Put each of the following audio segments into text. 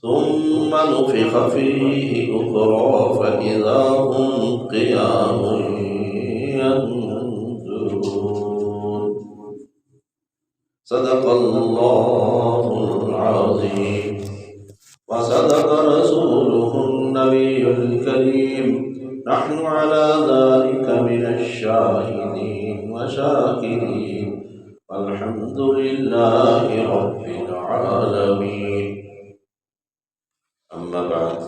ثم نفخ فيه أخرى فإذا هم قيام ينظرون صدق الله العظيم وصدق رسوله النبي الكريم نحن على ذلك من الشاهدين وشاكرين والحمد لله رب العالمين اما بعد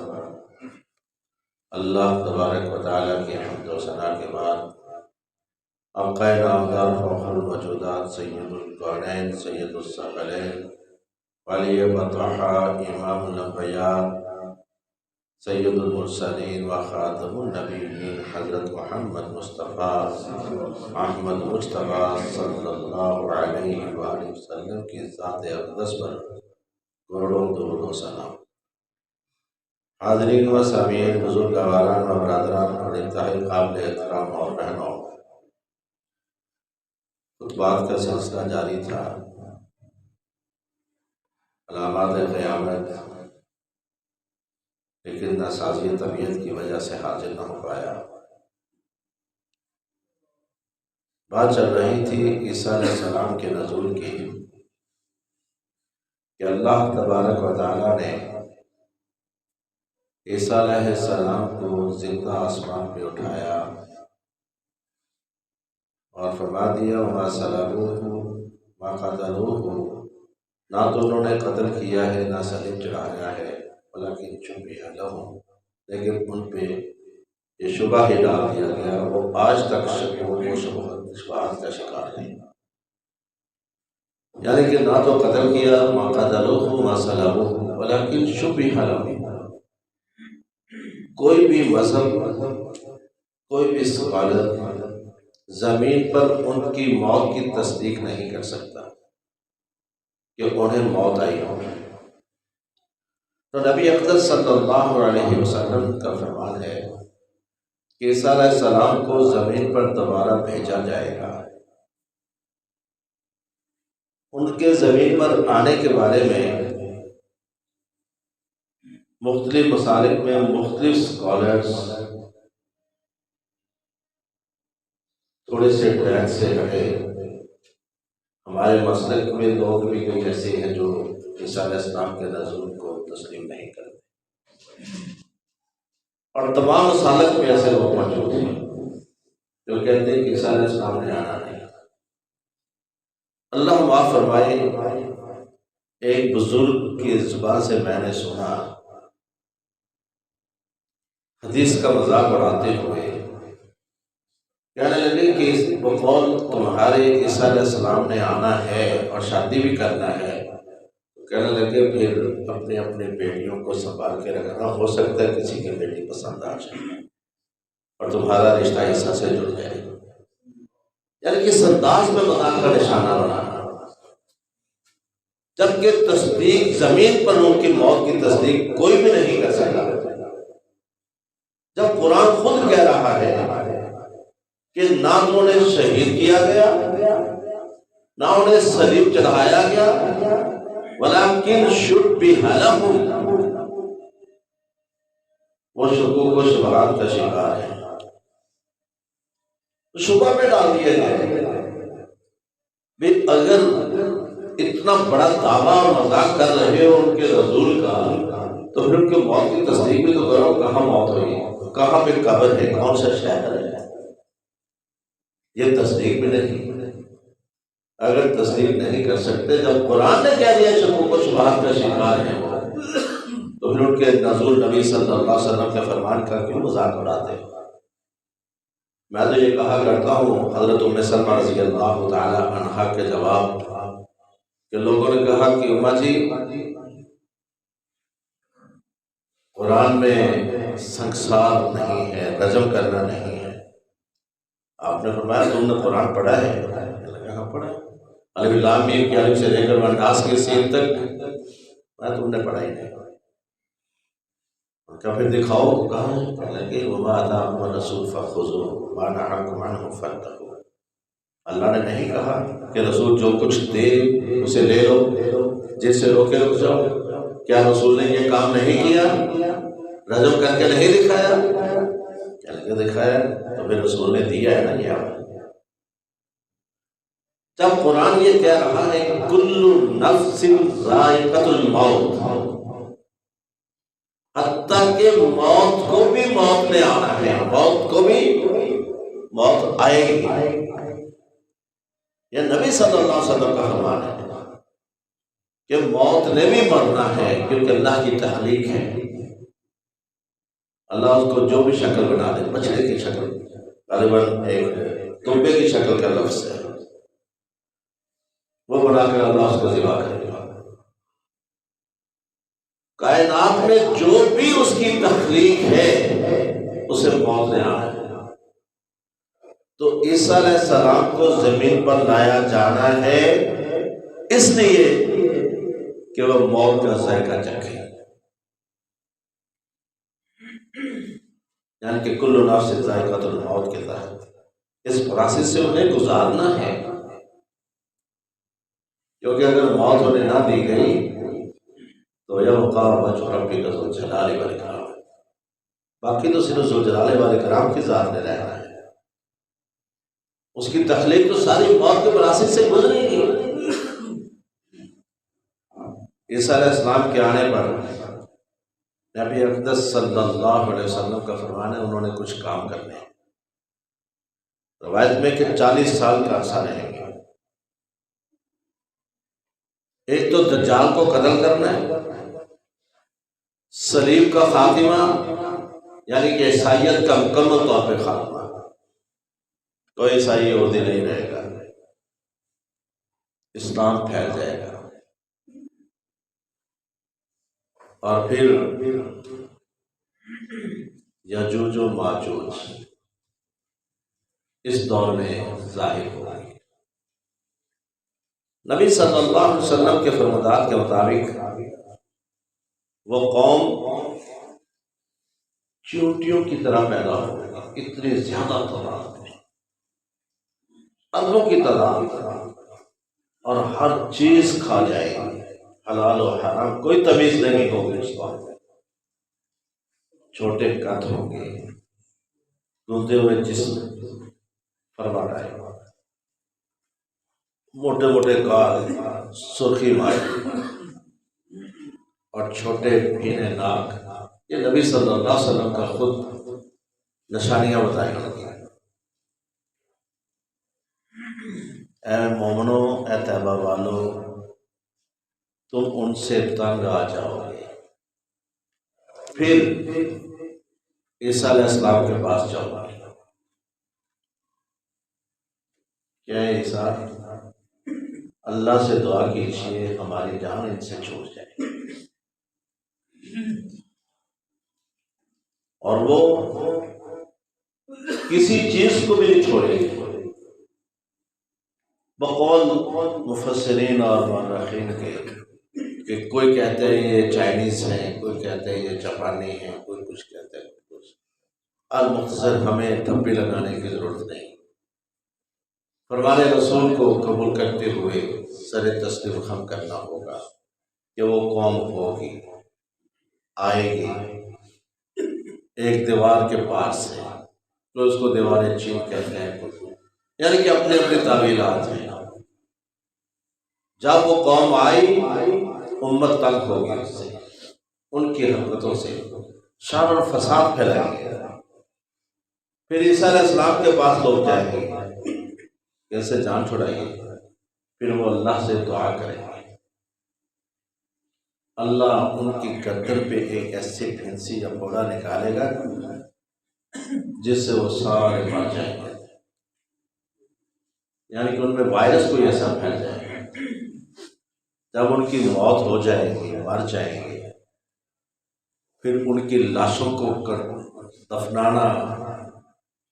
اللہ تبارک و تعالیٰ کی حمد و ثنا کے بعد آقا نامدار فخر الموجودات سید الکونین سید الثقلین ولی بطحہ امام الانبیاء سید المرسلین و خاتم النبیین حضرت محمد مصطفیٰ احمد مجتبیٰ صلی اللہ علیہ وآلہ وسلم کی ذات اقدس پر کروڑوں درود و سلام۔ حاضرین و سامعین، بزرگواران و برادران اور انتہائی قابل احترام اور بہنوں، خطبات کا سلسلہ جاری تھا۔ علامات قیامت، لیکن ناسازی طبیعت کی وجہ سے حاضر نہ ہو پایا۔ بات چل رہی تھی عیسیٰ علیہ السلام کے نزول کی کہ اللہ تبارک و تعالیٰ نے عیسیٰ علیہ السلام کو زندہ آسمان پہ اٹھایا اور فرما دیا وَمَا صَلَبُوهُ مَا قَتَلُوهُ، نہ تو انہوں نے قتل کیا ہے نہ صلیب چڑھایا ہے، وَلَكِنْ شُبِّهَ لَهُمْ، لیکن ان پہ یہ شبہ ہی ڈال دیا گیا، وہ آج تک شبہات کا شکار نہیں، یعنی کہ نہ تو قتل کیا مَا قَتَلُوهُ مَا صَلَبُوهُ وَلَكِنْ شُبِّهَ لَهُمْ۔ کوئی بھی مذہب، کوئی بھی اسکالر زمین پر ان کی موت کی تصدیق نہیں کر سکتا کہ انہیں موت آئی ہو۔ تو نبی اقدس صلی اللہ علیہ وسلم کا فرمان ہے کہ عیسیٰ علیہ السلام کو زمین پر دوبارہ بھیجا جائے گا۔ ان کے زمین پر آنے کے بارے میں مختلف مسالک میں مختلف اسکالرز تھوڑے سے ٹریک سے رہے۔ ہمارے مسلک میں لوگ بھی کوئی ایسے ہیں جو عیسیٰ علیہ السلام کے نزول کو تسلیم نہیں کرتے، اور تمام مسالک میں ایسے لوگ موجود ہیں جو کہتے ہیں کہ عیسیٰ علیہ السلام نے آنا نہیں۔ اللہ معاف فرمائے، ایک بزرگ کی زبان سے میں نے سنا، حدیث کا مذاق اڑاتے ہوئے کہنے لگے کہ وہ قول تمہارے عیسیٰ علیہ السلام نے آنا ہے اور شادی بھی کرنا ہے، کہنے لگے پھر اپنے اپنے بیٹیوں کو سنبھال کے رکھنا، ہو سکتا ہے کسی کی بیٹی پسند آ جائے اور تمہارا رشتہ عیسیٰ سے جڑ جائے، یعنی کہ اس انداز میں مذاق کا نشانہ بنانا، جبکہ تصدیق زمین پر ان کی موت کی تصدیق کوئی بھی نہیں کر سکتا، جب قرآن خود کہہ رہا ہے کہ نہ تو انہیں شہید کیا گیا نہ انہیں صلیب چڑھایا گیا، وَلَكِنْ شُبِّهَ لَهُمْ، وہ شکوک و شبہات کا شکار ہے، شبہ میں ڈال دیا گیا۔ اگر اتنا بڑا دعویٰ اور مذاق کر رہے ہو ان کے رسول کا، تو پھر ان کی موت کی تصدیق بھی تو کرو، کہاں موت ہوئی، کہاں پہ قبر ہے، کون سا شہر ہے، یہ تصدیق بھی نہیں۔ اگر تصدیق نہیں کر سکتے، جب قرآن نے کہہ دیا شکوک و شبہات کا شکار ہے وہ، تو پھر ان کے نزول نبی صلی اللہ علیہ وسلم کے فرمان کا کیوں مذاق اڑاتے ہیں؟ میں تو یہ کہا کرتا ہوں، حضرت ام سلمہ رضی اللہ تعالی عنہا کے جواب کہ لوگوں نے کہا کہ اماں جی قرآن میں سنگسار نہیں ہے، رجم کرنا نہیں ہے، آپ نے فرمایا تم نے قرآن پڑھا ہے؟ کہاں پڑھا ہے؟ الف لام میم کے الف سے لے کر والناس کے سین تک میں تم نے پڑھا ہی نہیں۔ کیا پھر دکھاؤ، کہاں ہے؟ کہنے لگے وما آتاکم الرسول فخذوہ وما نہاکم عنہ فانتہوا، اللہ نے نہیں کہا کہ رسول جو کچھ دے اسے لے لو، جس سے روکے رک جاؤ، کیا رسول نے یہ کام نہیں کیا؟ رجم کر کے نہیں دکھایا؟ کر کے دکھایا، تو پھر رسول نے دیا ہے نا یہ عمل۔ جب قرآن یہ کہہ رہا ہے کل نفس ذائقۃ الموت، حتیٰ کہ موت کو بھی موت نے آنا ہے، موت کو بھی موت آئے گی، یہ نبی صلی اللہ علیہ وسلم کا فرمان ہے کہ موت نے بھی مرنا ہے، کیونکہ اللہ کی تخلیق ہے۔ اللہ اس کو جو بھی شکل بنا دے، بچڑے کی شکل، غالباً ایک تنبے کی شکل کا لفظ ہے، وہ بنا کر اللہ اس کو ذبح کرے گا۔ کائنات میں جو بھی اس کی تخلیق ہے اسے موت نے آنا ہے، تو عیسیٰ علیہ السلام کو زمین پر لایا جانا ہے اس لیے کہ وہ موت کا ذائقہ چکھے، یعنی کہ کل نفس ذائقۃ الموت کے تحت اس پروسیس سے انہیں گزارنا ہے، کیونکہ اگر موت انہیں نہ دی گئی تو یوقع وجہ ربک ذو الجلال والاکرام، باقی تو صرف ذو الجلال والاکرام کی ذات نے رہنا ہے، اس کی تخلیق تو ساری موت کے پروسیس سے گزرے گی۔ عیسیٰ علیہ السلام کے آنے پر نبی اقدس صلی اللہ علیہ وسلم کا فرمان ہے انہوں نے کچھ کام کرنے ہیں، روایت میں کہ 40 سال کا عرصہ رہیں گے۔ ایک تو دجال کو قتل کرنا ہے، صلیب کا خاتمہ یعنی کہ عیسائیت کا مکمل طور پہ خاتمہ، کوئی عیسائی یہودی نہیں رہے گا، اسلام پھیل جائے گا، اور پھر یجوج و ماجوج اس دور میں ظاہر ہوگا۔ نبی صلی اللہ علیہ وسلم کے فرمودات کے مطابق وہ قوم چیونٹیوں کی طرح پیدا ہوگی، اتنی زیادہ تعداد میں، اربوں کی تعداد، اور ہر چیز کھا جائے گی، حلال و حرام کوئی تمیز نہیں ہوگی اس وقت، چھوٹے قد ہوں گے، دھلتے ہوئے جسم فرما رہے، موٹے موٹے گال، سرخی مائی اور چھوٹے بھینے ناک، یہ نبی صلی اللہ علیہ وسلم کا خود نشانیاں بتائی گئی۔ اے مومنو، اے طیبہ والو، تم ان سے تنگ آ جاؤ گے، پھر عیسیٰ علیہ السلام کے پاس جاؤ گے، کیا عیسیٰ اللہ سے دعا کیجیے ہماری جان ان سے چھوٹ جائے، اور وہ کسی چیز کو بھی نہیں چھوڑے گی۔ بقول مفسرین اور مورخین کے کہ کوئی کہتے ہیں یہ چائنیز ہیں، کوئی کہتے ہیں یہ جاپانی ہیں، کوئی کچھ کہتے ہیں کچھ، المختصر ہمیں ٹھپی لگانے کی ضرورت نہیں، فرمان رسول کو قبول کرتے ہوئے سر تسلیم خم کرنا ہوگا کہ وہ قوم ہوگی، آئے گی ایک دیوار کے پاس سے، تو اس کو دیوار چین کہتے ہیں، یعنی کہ اپنے اپنے تعویلات ہیں۔ جب وہ قوم آئی امت تنگ ہوگی اس سے، ان کی حرکتوں سے شر اور فساد پھیلائیں گے، پھر عیسیٰ علیہ السلام کے پاس لوگ جائیں گے، کیسے جان چھڑائیے، پھر وہ اللہ سے دعا کریں گے، اللہ ان کی گردن پہ ایک ایسی پھنسی یا پھوڑا نکالے گا جس سے وہ سارے مر جائیں گے، یعنی کہ ان میں وائرس کوئی ایسا پھیل جائے گا، جب ان کی موت ہو جائے گی، مر جائیں گے، پھر ان کی لاشوں کو دفنانا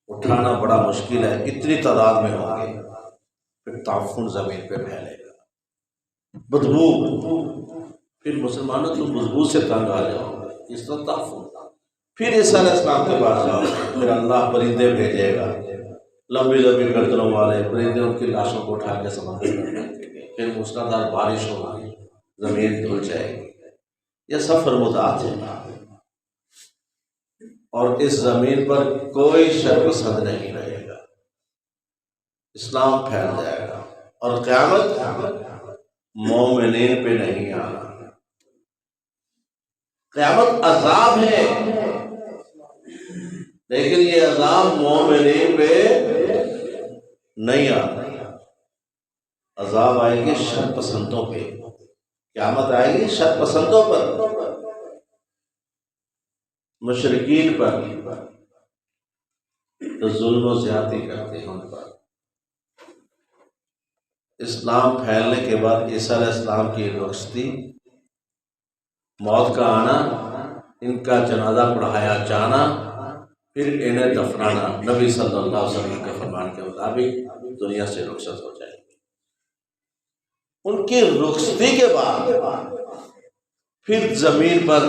اٹھانا بڑا مشکل ہے، اتنی تعداد میں ہوں گے، پھر تعفن زمین پہ پھیلے گا، بدبو، پھر مسلمانوں کی بدبو سے تنگ آ جاؤ گے، اس طرح تعفن، پھر عیسیٰ علیہ السلام کے پاس جاؤ گے، پھر اللہ پرندے بھیجے گا، لمبی لمبی گردنوں والے پرندے ان کی لاشوں کو اٹھا کے سمندر میں پھینکیں گے، پھر موسلادھار بارش ہوگی، زمین دھل جائے گی، یہ سب فرمودات ہیں، اور اس زمین پر کوئی شر پسند نہیں رہے گا، اسلام پھیل جائے گا، اور قیامت مومنین پہ نہیں آنا۔ قیامت عذاب ہے، لیکن یہ عذاب مومنین پہ نہیں آتا، عذاب آئے گی شر پسندوں پہ، قیامت آئے گی شر پسندوں پر، مشرکین پر جو ظلم و زیادتی کرتے ہیں ان پر۔ اسلام پھیلنے کے بعد عیسیٰ علیہ السلام کی رخصتی، موت کا آنا، ان کا جنازہ پڑھایا جانا، پھر انہیں دفنانا، نبی صلی اللہ علیہ وسلم کے فرمان کے مطابق دنیا سے رخصت ہو جائے گی۔ ان کی رخصتی کے بعد پھر زمین پر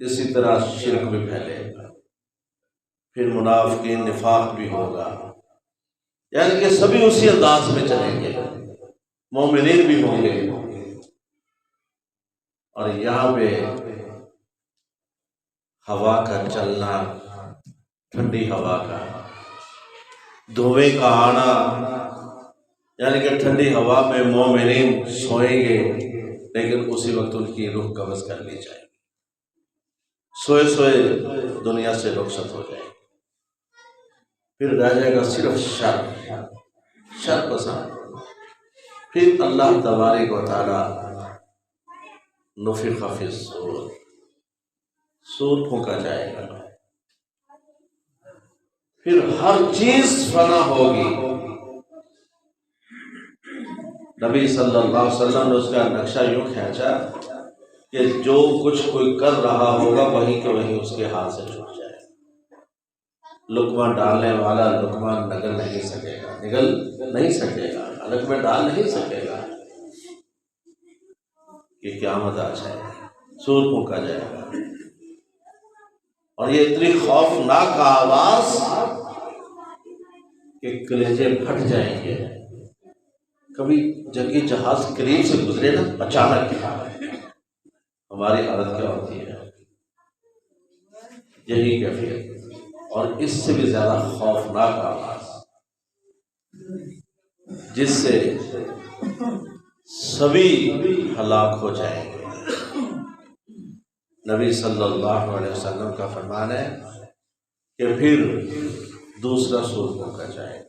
اسی طرح شرک بھی پھیلے گا، پھر منافقین، نفاق بھی ہوگا، یعنی کہ سبھی اسی انداز میں چلیں گے، مومنین بھی ہوں گے۔ اور یہاں پہ ہوا کا چلنا، ٹھنڈی ہوا کا، دھوئے کا آنا، یعنی کہ ٹھنڈی ہوا میں مومنین سوئیں گے، لیکن اسی وقت ان کی روح قبض کر لی جائے گی، سوئے سوئے دنیا سے رخصت ہو جائے گی، پھر رہ جائے گا صرف شر پسند۔ پھر اللہ تبارک و تعالی نفخ فی الصور، سور پھونکا جائے گا، پھر ہر چیز فنا ہوگی۔ نبی صلی اللہ علیہ وسلم نے اس کا نقشہ یوں کھینچا کہ جو کچھ کوئی کر رہا ہوگا وہیں کہ وہیں اس کے ہاتھ سے چھوٹ جائے، لقمہ ڈالنے والا لقمہ نگل نہیں سکے گا، حلق میں ڈال نہیں سکے گا، کہ قیامت آ جائے گی، سور پھونکا جائے گا، اور یہ اتنی خوفناک آواز کہ کلیجے پھٹ جائیں گے۔ کبھی جنگی جہاز قریب سے گزرے نا، اچانک ہماری حالت کیا ہوتی ہے، یہی کیفیت، اور اس سے بھی زیادہ خوفناک آواز، جس سے سبھی ہلاک ہو جائیں گے۔ نبی صلی اللہ علیہ وسلم کا فرمان ہے کہ پھر دوسرا سور پھونکا جائے گا،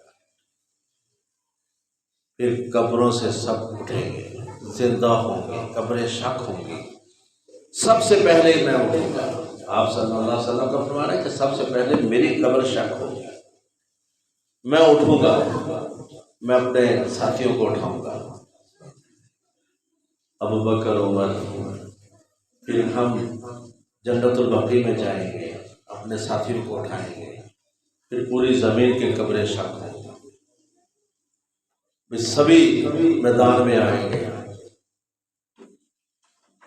پھر قبروں سے سب اٹھیں گے، زندہ ہوں گے، قبریں شق ہوں گی، سب سے پہلے میں اٹھوں گا۔ آپ صلی اللہ علیہ وسلم کا فرمان ہے کہ سب سے پہلے میری قبر شق ہوگی، میں اٹھوں گا، میں اپنے ساتھیوں کو اٹھاؤں گا، ابو بکر، عمر، پھر ہم جنت البقیع میں جائیں گے، اپنے ساتھیوں کو اٹھائیں گے، پھر پوری زمین کی قبریں شق ہوں گی، سبھی میدان میں آئیں گے،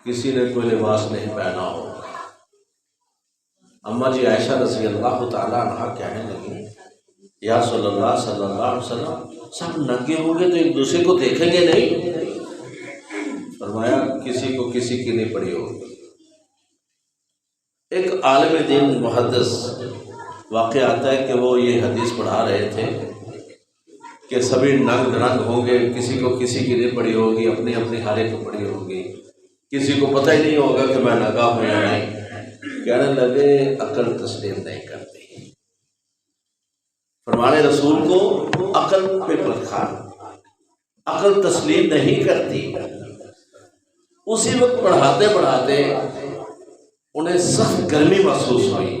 کسی نے کوئی لباس نہیں پہنا ہو۔ اما جی عائشہ رضی اللہ تعالیٰ عنہ کہنے لگی، یا صلی اللہ علیہ وسلم، سب ننگے ہوں گے تو ایک دوسرے کو دیکھیں گے نہیں؟ فرمایا کسی کو کسی کی نہیں پڑی ہوگی۔ ایک عالم دین محدث واقع آتا ہے کہ وہ یہ حدیث پڑھا رہے تھے کہ سبھی ننگ درنگ ہوں گے، کسی کو کسی کی نہیں پڑی ہوگی، اپنی اپنی حالت کو پڑی ہوگی، کسی کو پتہ ہی نہیں ہوگا کہ میں ننگا ہوں یا نہیں۔ کہنے لگے عقل تسلیم نہیں کرتی، فرمان رسول کو عقل پہ پرکھا، عقل تسلیم نہیں کرتی۔ اسی وقت پڑھاتے پڑھاتے انہیں سخت گرمی محسوس ہوئی،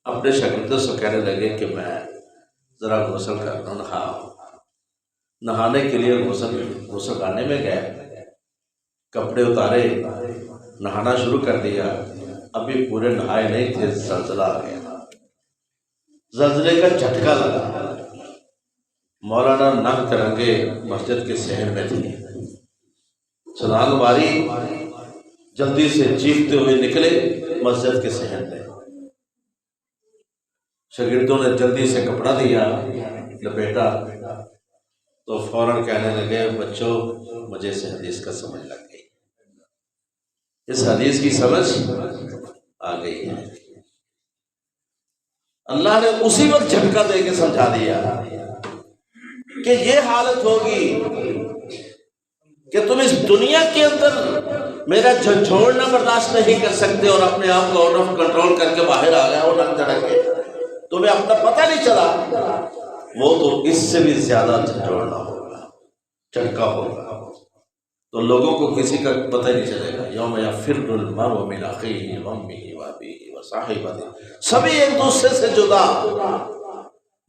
اپنے شاگردوں سے کہنے لگے کہ میں ذرا غسل کرتا ہوں، نہانے کے لیے غسل خانے میں گئے، کپڑے اتارے، نہانا شروع کر دیا، ابھی پورے نہائے نہیں تھے، زلزلہ آ گیا، زلزلے کا جھٹکا لگا، مولانا ننگ ترنگے مسجد کے صحن میں تھے، چھلانگ ماری، جلدی سے چیختے ہوئے نکلے مسجد کے صحن میں، شاگردوں نے جلدی سے کپڑا دیا، لپیٹا، تو فوراً کہنے لگے، بچوں مجھے اس حدیث کا سمجھ لگ گئی، اس حدیث کی سمجھ آ گئی ہے۔ اللہ نے اسی وقت جھٹکا دے کے سمجھا دیا کہ یہ حالت ہوگی کہ تم اس دنیا کے اندر میرا جھنجھوڑنا برداشت نہیں کر سکتے اور اپنے آپ کو آؤٹ آف کنٹرول کر کے باہر آ گئے اور ڈنگ دھڑک کے تمہیں اپنا پتہ نہیں چلا، وہ تو اس سے بھی زیادہ جھنجھوڑنا ہوگا، جھٹکا ہوگا، تو لوگوں کو کسی کا پتہ نہیں چلے گا۔ یوم یفر المرء من اخیہ وامہ وابیہ وصاحبتہ، سبھی ایک دوسرے سے جدا۔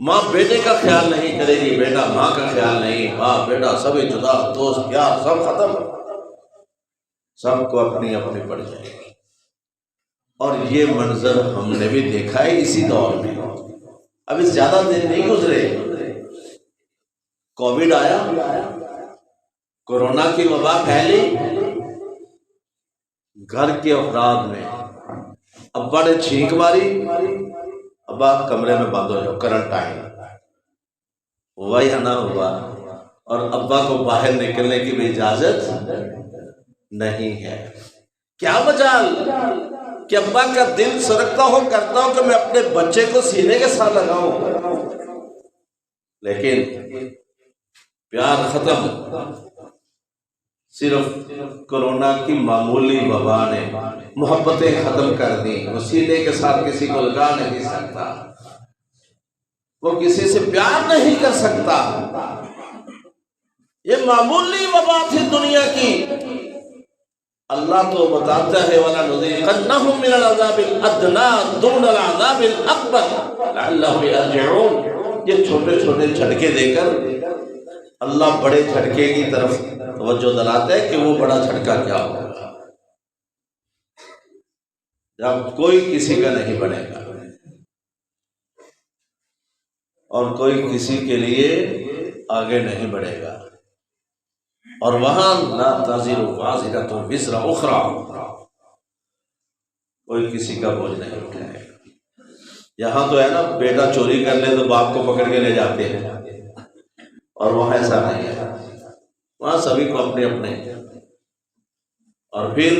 ماں بیٹے کا خیال نہیں کرے گی، بیٹا ماں کا خیال نہیں، ماں بیٹا سبھی جدا، دوست پیار سب ختم، سب کو اپنی اپنی پڑ جائے گی۔ اور یہ منظر ہم نے بھی دیکھا ہے اسی دور میں، ابھی زیادہ دن نہیں گزرے، کووڈ آیا، کورونا کی وبا پھیلی، گھر کے افراد میں ابا نے چھینک ماری، ابا کمرے میں بند ہو جاؤ، کرنٹائن ہوا یا نہ ہوا، اور ابا کو باہر نکلنے کی بھی اجازت نہیں ہے۔ کیا مجال کہ ابا کا دل سرکتا ہو، کرتا ہو کہ میں اپنے بچے کو سینے کے ساتھ لگاؤں، لیکن پیار ختم، صرف کورونا کی معمولی وبا نے محبتیں ختم کر دی۔ وہ سینے کے ساتھ کسی کو لگا نہیں سکتا، وہ کسی سے پیار نہیں کر سکتا، یہ معمولی وبا تھی دنیا کی۔ اللہ تو بتاتا ہے وَلَنُذِيقَنَّهُم مِّنَ الْعَذَابِ الْأَدْنَىٰ دُونَ الْعَذَابِ الْأَكْبَرِ لَعَلَّهُمْ يَرْجِعُونَ، یہ چھوٹے چھوٹے جھٹکے دے کر اللہ بڑے جھٹکے کی طرف توجہ دلاتا ہے کہ وہ بڑا جھٹکا کیا ہوگا جب کوئی کسی کا نہیں بنے گا اور کوئی کسی کے لیے آگے نہیں بڑھے گا، اور وہاں لا تزر وازرۃ وزر اخری، کوئی کسی کا بوجھ نہیں اٹھائے گا۔ یہاں تو ہے نا، بیٹا چوری کر لے تو باپ کو پکڑ کے لے جاتے ہیں، اور وہاں ایسا نہیں ہے، وہاں سبھی کو اپنے اپنے۔ اور پھر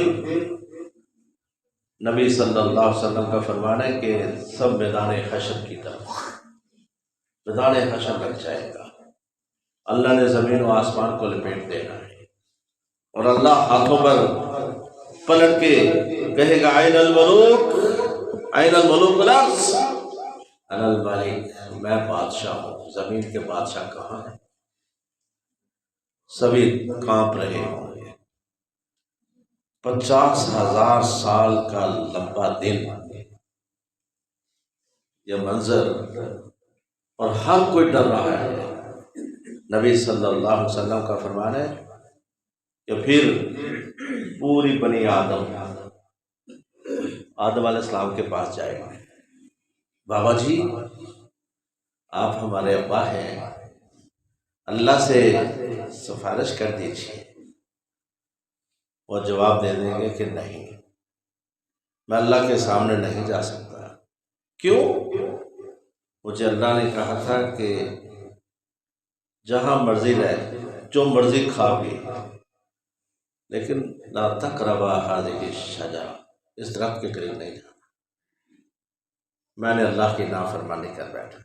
نبی صلی اللہ علیہ وسلم کا فرمان ہے کہ سب میدان حشر کی طرف، میدان حشر لگ جائے گا، اللہ نے زمین و آسمان کو لپیٹ دینا ہے، اور اللہ ہاتھوں پر پلٹ کے کہے گا این الملوک، این الملوک الارض، انا الملک، میں بادشاہ ہوں، زمین کے بادشاہ کہاں ہیں؟ سبھی کانپ رہے ہوں گے۔ 50,000 سال کا لمبا دن، یہ منظر، اور ہر کوئی ڈر رہا ہے۔ نبی صلی اللہ علیہ وسلم کا فرمان ہے کہ پھر پوری بنی آدم علیہ السلام کے پاس جائے گا، بابا جی آپ ہمارے ابا ہیں، اللہ سے سفارش کر دیجیے۔ وہ جواب دے دیں گے کہ نہیں، میں اللہ کے سامنے نہیں جا سکتا۔ کیوں؟ مجھے اللہ نے کہا تھا کہ جہاں مرضی رہے، جو مرضی کھا پی، لیکن لا تقربا هذه الشجرہ، اس درخت کے قریب نہیں جانا۔ میں نے اللہ کی نافرمانی کر بیٹھا،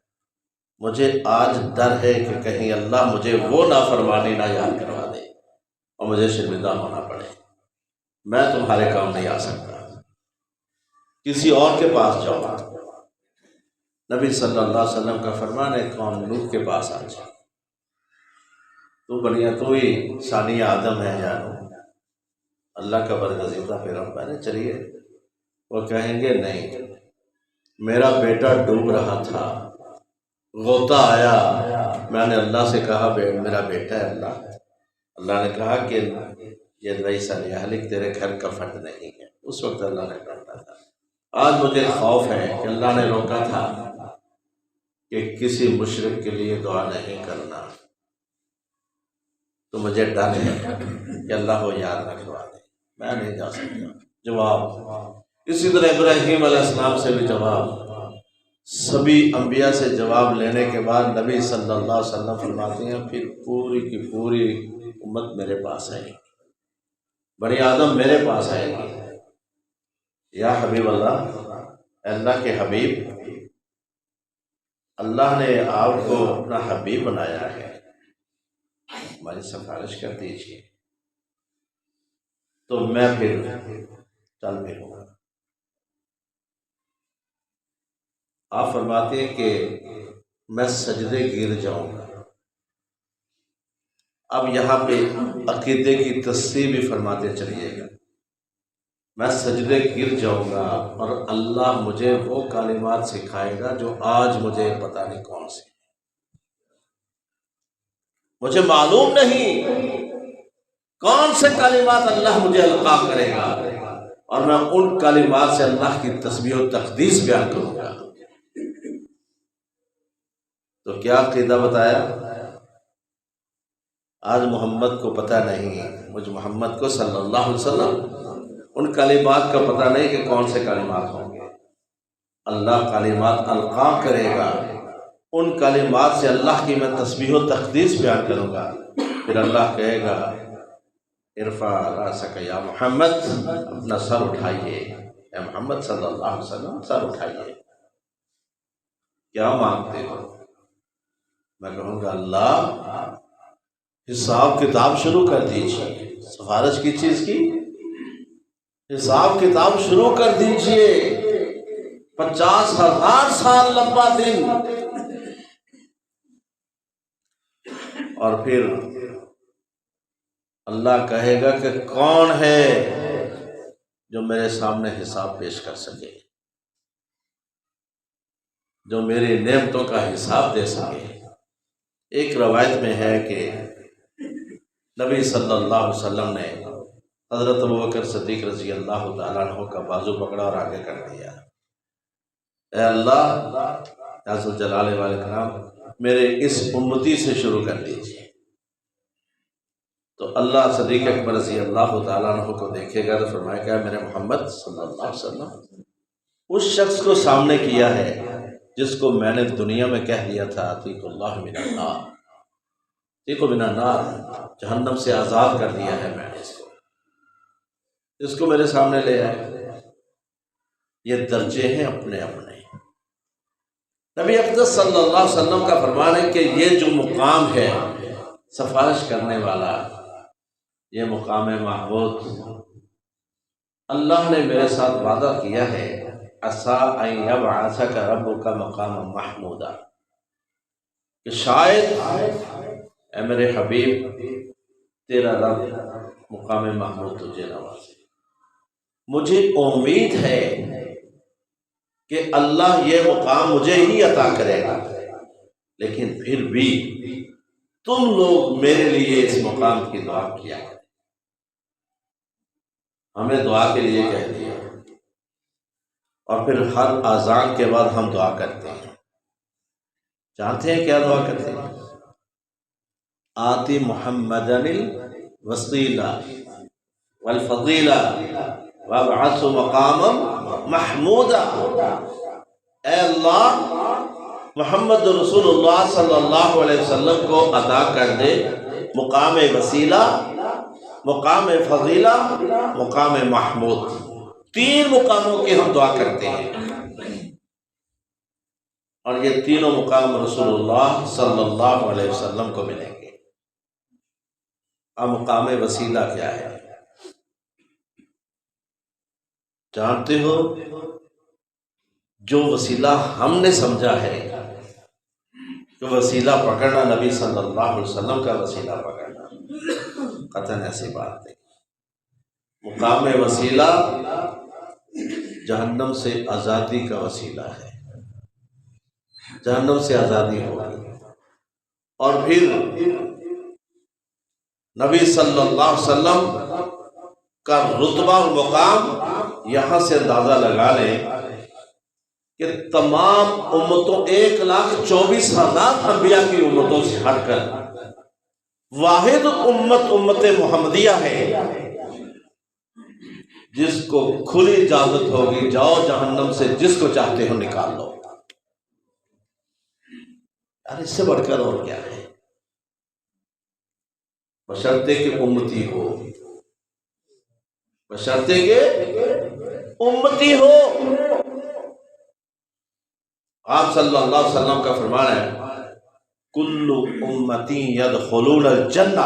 مجھے آج ڈر ہے کہ کہیں اللہ مجھے وہ نافرمانی نہ یاد کروا دے اور مجھے شرمندہ ہونا پڑے۔ میں تمہارے کام نہیں آ سکتا، کسی اور کے پاس جاؤ۔ نبی صلی اللہ علیہ وسلم کا فرمان ہے قوم نوح کے پاس آ جاؤ، تو بنیا تو ہی ثانی آدم ہے جانو، اللہ کا برگزیدہ پیغمبر ہے، چلیے۔ وہ کہیں گے نہیں، میرا بیٹا ڈوب رہا تھا، غوطہ آیا، میں نے اللہ سے کہا میرا بیٹا ہے، اللہ نے کہا کہ یہ لیس من اہلک، تیرے گھر کا فرد نہیں ہے۔ اس وقت اللہ نے ڈانٹا تھا۔ آج مجھے خوف ہے کہ اللہ نے روکا تھا کہ کسی مشرک کے لیے دعا نہیں کرنا، تو مجھے ڈر ہے کہ اللہ وہ یاد رکھوا دے، میں نہیں جا سکتا۔ جواب اسی طرح ابراہیم علیہ السلام سے بھی جواب، سبھی انبیاء سے جواب لینے کے بعد نبی صلی اللہ علیہ وسلم فرماتے ہیں پھر پوری کی پوری امت میرے پاس آئے گی، بنی آدم میرے پاس آئے گی، یا حبیب اللہ، اللہ کے حبیب، اللہ نے آپ کو اپنا حبیب بنایا ہے، ہماری سفارش کر دیجیے تو میں پھر چل پھروں گا۔ آپ فرماتے ہیں کہ میں سجدے گر جاؤں گا۔ اب یہاں پہ عقیدے کی تصریح بھی فرماتے چلیے گا، میں سجدے گر جاؤں گا اور اللہ مجھے وہ کلمات سکھائے گا جو آج مجھے پتہ نہیں کون سی، مجھے معلوم نہیں کون سے کلمات اللہ مجھے القا کرے گا، اور میں ان کلمات سے اللہ کی تسبیح و تقدیس بیان کروں گا۔ تو کیا عقیدہ بتایا؟ آج محمد کو پتہ نہیں، مجھ محمد کو صلی اللہ علیہ وسلم ان کلمات کا پتہ نہیں کہ کون سے کلمات ہوں گے۔ اللہ کلمات القا کرے گا، ان کلمات سے اللہ کی میں تسبیح و تقدیس بیان کروں گا۔ پھر اللہ کہے گا ارفع راسک یا محمد، اپنا سر اٹھائیے اے محمد صلی اللہ علیہ وسلم، سر اٹھائیے، کیا مانگتے ہو؟ میں کہوں گا اللہ حساب کتاب شروع کر دیجیے۔ سفارش کی چیز کی حساب کتاب شروع کر دیجیے، 50,000 سال لمبا دن، اور پھر اللہ کہے گا کہ کون ہے جو میرے سامنے حساب پیش کر سکے، جو میری نعمتوں کا حساب دے سکے۔ ایک روایت میں ہے کہ نبی صلی اللہ علیہ وسلم نے حضرت ابوبکر صدیق رضی اللہ تعالیٰ عنہ کا بازو پکڑا اور آگے کر دیا، اے اللہ عز جلال والاکرام، میرے اس امتی سے شروع کر دیجیے۔ تو اللہ صدیق اکبر رضی اللہ تعالیٰ عنہ کو دیکھے گا تو فرمائے گا میرے محمد صلی اللہ علیہ وسلم اس شخص کو سامنے کیا ہے جس کو میں نے دنیا میں کہہ دیا تھا عتیق اللہ من النار، عتیق من النار، جہنم سے آزاد کر دیا ہے میں نے اس کو میرے سامنے لے آئے۔ یہ درجے ہیں اپنے اپنے۔ نبی اقدس صلی اللہ علیہ وسلم کا فرمان ہے کہ یہ جو مقام ہے سفارش کرنے والا، یہ مقام محمود، اللہ نے میرے ساتھ وعدہ کیا ہے عسیٰ ان یبعثک ربک مقاما محمودا، کہ شاید اے میرے حبیب تیرا رب مقام محمود تجھے نوازے۔ مجھے امید ہے کہ اللہ یہ مقام مجھے ہی عطا کرے گا، لیکن پھر بھی تم لوگ میرے لیے اس مقام کی دعا کیا کریں۔ ہمیں دعا کے لیے کہہ دیا، اور پھر ہر اذان کے بعد ہم دعا کرتے ہیں۔ جانتے ہیں کیا دعا کرتے ہیں؟ آتی محمدن الوسیلہ والفضیلہ وابعث مقاما محمودا، اے اللہ محمد رسول اللہ صلی اللہ علیہ وسلم کو عطا کر دے مقام وسیلہ، مقام فضیلہ، مقام محمود۔ 3 مقاموں کی ہم دعا کرتے ہیں، اور یہ تینوں مقام رسول اللہ صلی اللہ علیہ وسلم کو ملیں گے۔ اب مقام وسیلہ کیا ہے جانتے ہو؟ جو وسیلہ ہم نے سمجھا ہے کہ وسیلہ پکڑنا نبی صلی اللہ علیہ وسلم کا وسیلہ پکڑنا، قطعاً ایسی بات نہیں۔ مقام وسیلہ جہنم سے آزادی کا وسیلہ ہے، جہنم سے آزادی ہوگی، اور پھر نبی صلی اللہ علیہ وسلم کا رتبہ اور مقام یہاں سے اندازہ لگا لیں کہ تمام امتوں 1,24,000 انبیاء کی امتوں سے ہٹ کر واحد امت محمدیہ ہے جس کو کھلی اجازت ہوگی جاؤ جہنم سے جس کو چاہتے ہو نکال لو۔ یار اس سے بڑھ کر اور کیا ہے؟ بشرطے کہ امتی ہو، بشرطے کہ امتی ہو. آپ صلی اللہ علیہ وسلم کا فرمان ہے کل امتی یدخلون الجنہ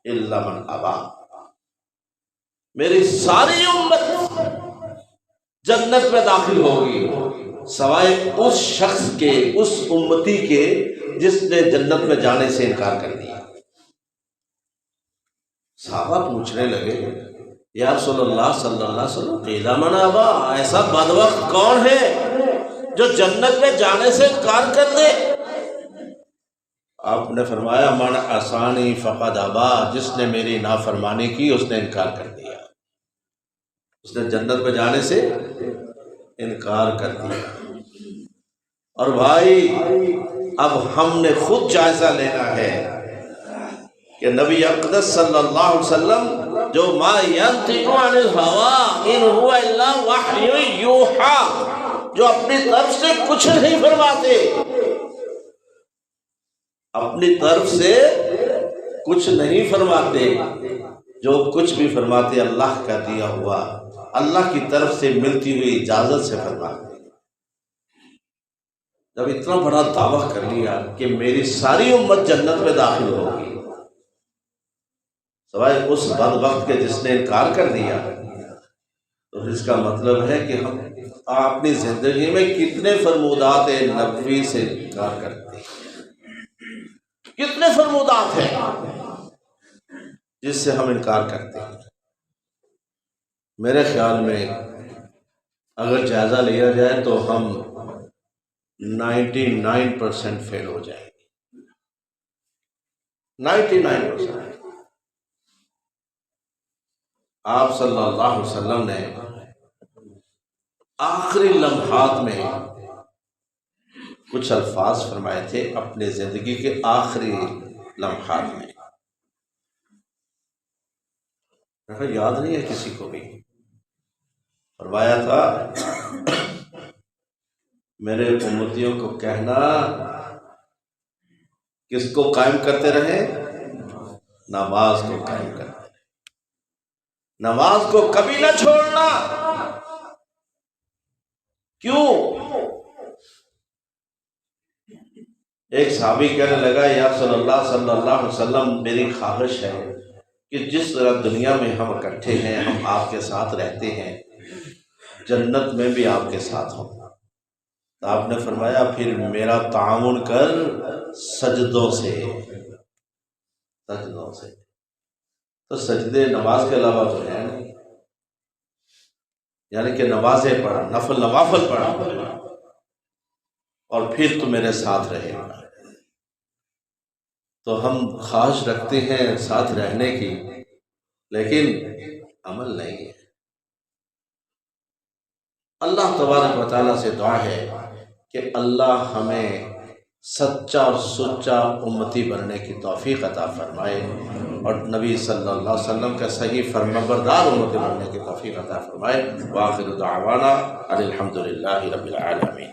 الا من ابا، میری ساری امت جنت میں داخل ہوگی سوائے اس شخص کے، اس امتی کے جس نے جنت میں جانے سے انکار کر دیا. صحابہ پوچھنے لگے یا رسول اللہ صلی اللہ علیہ وسلم قیل من ابا، ایسا بدبخت کون ہے جو جنت میں جانے سے انکار کر دے؟ آپ نے فرمایا من عصانی فقد ابا، جس نے میری نافرمانی کی اس نے انکار کر دیا، اس نے جنت میں جانے سے انکار کر دیا. اور بھائی اب ہم نے خود جائزہ لینا ہے کہ نبی اقدس صلی اللہ علیہ وسلم جو ما ینطق عن الہوی ان هو الا وحی یوحی، جو اپنی طرف سے کچھ نہیں فرماتے، اپنی طرف سے کچھ نہیں فرماتے، جو کچھ بھی فرماتے اللہ کا دیا ہوا، اللہ کی طرف سے ملتی ہوئی اجازت سے فرماتے. جب اتنا بڑا دعویٰ کر لیا کہ میری ساری امت جنت میں داخل ہوگی سوائے اس بدبخت کے جس نے انکار کر دیا، تو اس کا مطلب ہے کہ ہم اپنی زندگی میں کتنے فرمودات نبوی سے انکار کرتے ہیں، کتنے فرمودات ہیں جس سے ہم انکار کرتے ہیں. میرے خیال میں اگر جائزہ لیا جائے تو ہم 99% فیل ہو جائیں گے. 99%. آپ صلی اللہ علیہ وسلم نے آخری لمحات میں کچھ الفاظ فرمائے تھے اپنے زندگی کے آخری لمحات میں، یاد نہیں ہے کسی کو بھی. فرمایا تھا میرے امتیوں کو کہنا کس کو قائم کرتے رہے؟ نماز کو قائم کرتے رہے، نماز کو کبھی نہ چھوڑنا. کیوں؟ ایک صحابی کہنے لگا یا رسول اللہ صلی اللہ علیہ وسلم میری خواہش ہے کہ جس طرح دنیا میں ہم اکٹھے ہیں، ہم آپ کے ساتھ رہتے ہیں، جنت میں بھی آپ کے ساتھ ہوں. تو آپ نے فرمایا پھر میرا تعاون کر سجدوں سے. سجدوں سے تو سجدے نماز کے علاوہ تو ہے نہیں، یعنی کہ نمازیں پڑھ، نوافل پڑھ اور پھر تو میرے ساتھ رہے گا. تو ہم خواہش رکھتے ہیں ساتھ رہنے کی، لیکن عمل نہیں ہے. اللہ تبارک و تعالیٰ سے دعا ہے کہ اللہ ہمیں سچا اور سچا امتی بننے کی توفیق عطا فرمائے اور نبی صلی اللہ علیہ وسلم کا صحیح فرمانبردار امتی بننے کی توفیق عطا فرمائے. وآخر دعوانا الحمد للہ رب العالمین.